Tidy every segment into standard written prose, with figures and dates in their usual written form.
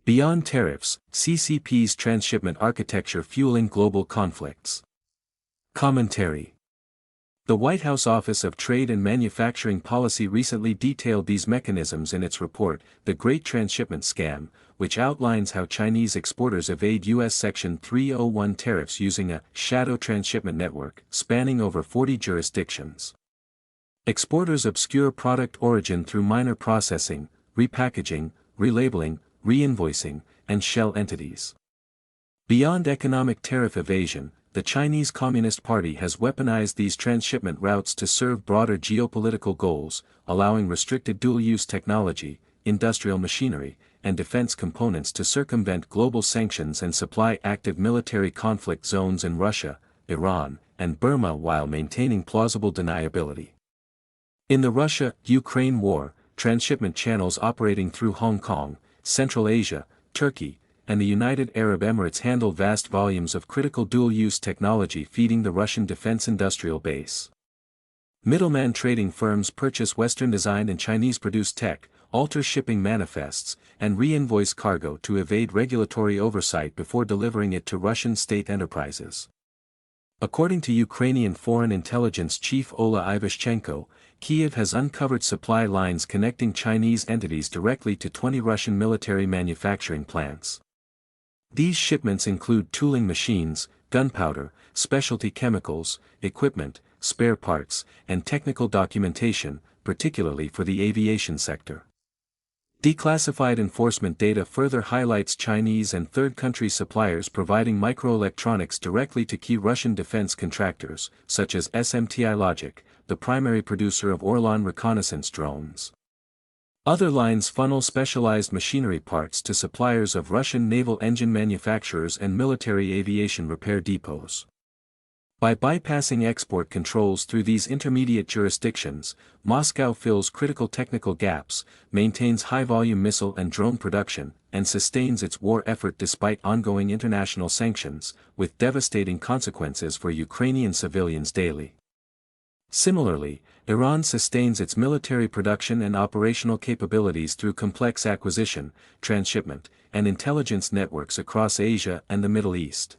Beyond tariffs, CCP's transshipment architecture fueling global conflicts. Commentary. The White House Office of Trade and Manufacturing Policy recently detailed these mechanisms in its report, The Great Transshipment Scam, which outlines how Chinese exporters evade U.S. Section 301 tariffs using a shadow transshipment network spanning over 40 jurisdictions. Exporters obscure product origin through minor processing, repackaging, relabeling, reinvoicing, and shell entities. Beyond economic tariff evasion, the Chinese Communist Party has weaponized these transshipment routes to serve broader geopolitical goals, allowing restricted dual-use technology, industrial machinery, and defense components to circumvent global sanctions and supply active military conflict zones in Russia, Iran, and Burma while maintaining plausible deniability. In the Russia-Ukraine war, transshipment channels operating through Hong Kong, Central Asia, Turkey, and the United Arab Emirates handle vast volumes of critical dual-use technology feeding the Russian defense industrial base. Middleman trading firms purchase Western-designed and Chinese-produced tech, alter shipping manifests, and re-invoice cargo to evade regulatory oversight before delivering it to Russian state enterprises. According to Ukrainian Foreign Intelligence Chief Ola Ivashchenko, Kyiv has uncovered supply lines connecting Chinese entities directly to 20 Russian military manufacturing plants. These shipments include tooling machines, gunpowder, specialty chemicals, equipment, spare parts, and technical documentation, particularly for the aviation sector. Declassified enforcement data further highlights Chinese and third-country suppliers providing microelectronics directly to key Russian defense contractors, such as SMTI Logic, the primary producer of Orlan reconnaissance drones. Other lines funnel specialized machinery parts to suppliers of Russian naval engine manufacturers and military aviation repair depots. By bypassing export controls through these intermediate jurisdictions, Moscow fills critical technical gaps, maintains high-volume missile and drone production, and sustains its war effort despite ongoing international sanctions, with devastating consequences for Ukrainian civilians daily. Similarly, Iran sustains its military production and operational capabilities through complex acquisition, transshipment, and intelligence networks across Asia and the Middle East.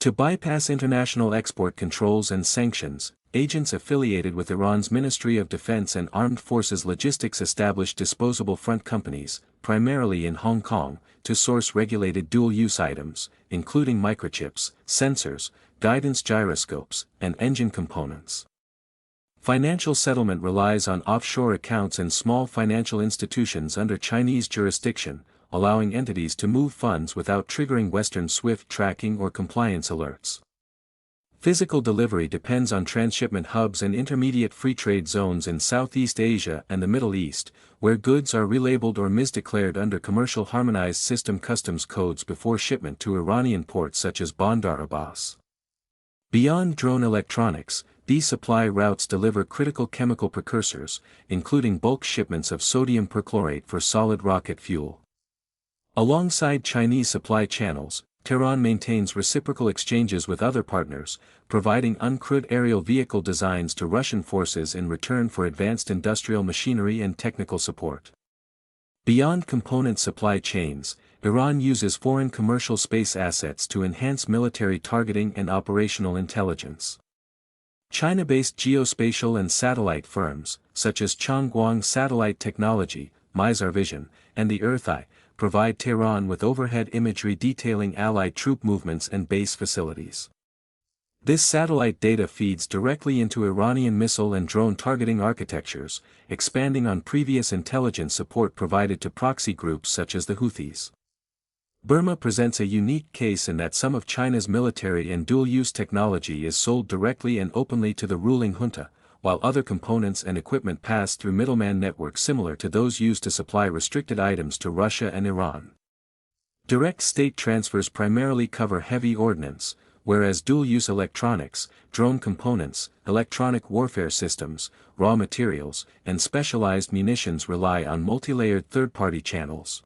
To bypass international export controls and sanctions, agents affiliated with Iran's Ministry of Defense and Armed Forces Logistics established disposable front companies, primarily in Hong Kong, to source regulated dual-use items, including microchips, sensors, guidance gyroscopes, and engine components. Financial settlement relies on offshore accounts and small financial institutions under Chinese jurisdiction, allowing entities to move funds without triggering Western SWIFT tracking or compliance alerts. Physical delivery depends on transshipment hubs and intermediate free trade zones in Southeast Asia and the Middle East, where goods are relabeled or misdeclared under commercial harmonized system customs codes before shipment to Iranian ports such as Bandar Abbas. Beyond drone electronics, these supply routes deliver critical chemical precursors, including bulk shipments of sodium perchlorate for solid rocket fuel. Alongside Chinese supply channels, Tehran maintains reciprocal exchanges with other partners, providing uncrewed aerial vehicle designs to Russian forces in return for advanced industrial machinery and technical support. Beyond component supply chains, Iran uses foreign commercial space assets to enhance military targeting and operational intelligence. China-based geospatial and satellite firms, such as Changguang Satellite Technology, Mizar Vision, and the Earth Eye, provide Tehran with overhead imagery detailing Allied troop movements and base facilities. This satellite data feeds directly into Iranian missile and drone targeting architectures, expanding on previous intelligence support provided to proxy groups such as the Houthis. Burma presents a unique case in that some of China's military and dual-use technology is sold directly and openly to the ruling junta, while other components and equipment pass through middleman networks similar to those used to supply restricted items to Russia and Iran. Direct state transfers primarily cover heavy ordnance, whereas dual-use electronics, drone components, electronic warfare systems, raw materials, and specialized munitions rely on multi-layered third-party channels.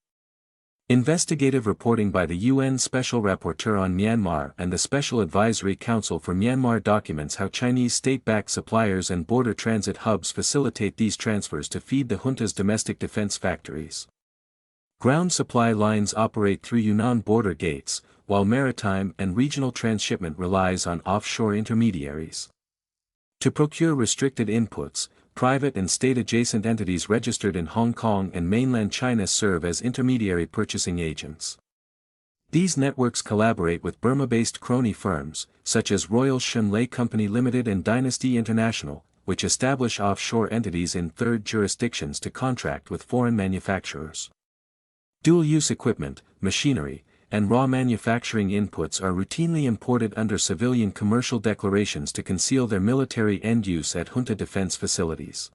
Investigative reporting by the UN Special Rapporteur on Myanmar and the Special Advisory Council for Myanmar documents how Chinese state-backed suppliers and border transit hubs facilitate these transfers to feed the junta's domestic defense factories. Ground supply lines operate through Yunnan border gates, while maritime and regional transshipment relies on offshore intermediaries. To procure restricted inputs, private and state-adjacent entities registered in Hong Kong and mainland China serve as intermediary purchasing agents. These networks collaborate with Burma-based crony firms, such as Royal Shun Lei Company Limited and Dynasty International, which establish offshore entities in third jurisdictions to contract with foreign manufacturers. Dual-use equipment, machinery, and raw manufacturing inputs are routinely imported under civilian commercial declarations to conceal their military end use at junta defense facilities.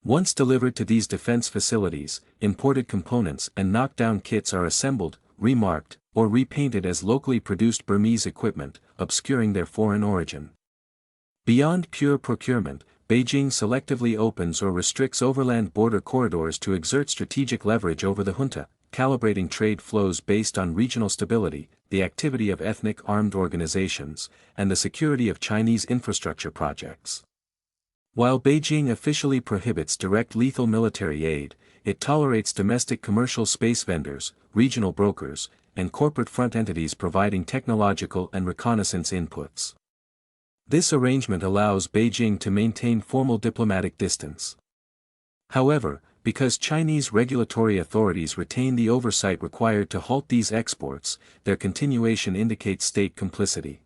Once delivered to these defense facilities, imported components and knockdown kits are assembled, remarked, or repainted as locally produced Burmese equipment, obscuring their foreign origin. Beyond pure procurement, Beijing selectively opens or restricts overland border corridors to exert strategic leverage over the junta, calibrating trade flows based on regional stability, the activity of ethnic armed organizations, and the security of Chinese infrastructure projects. While Beijing officially prohibits direct lethal military aid, it tolerates domestic commercial space vendors, regional brokers, and corporate front entities providing technological and reconnaissance inputs. This arrangement allows Beijing to maintain formal diplomatic distance. However, because Chinese regulatory authorities retain the oversight required to halt these exports, their continuation indicates state complicity.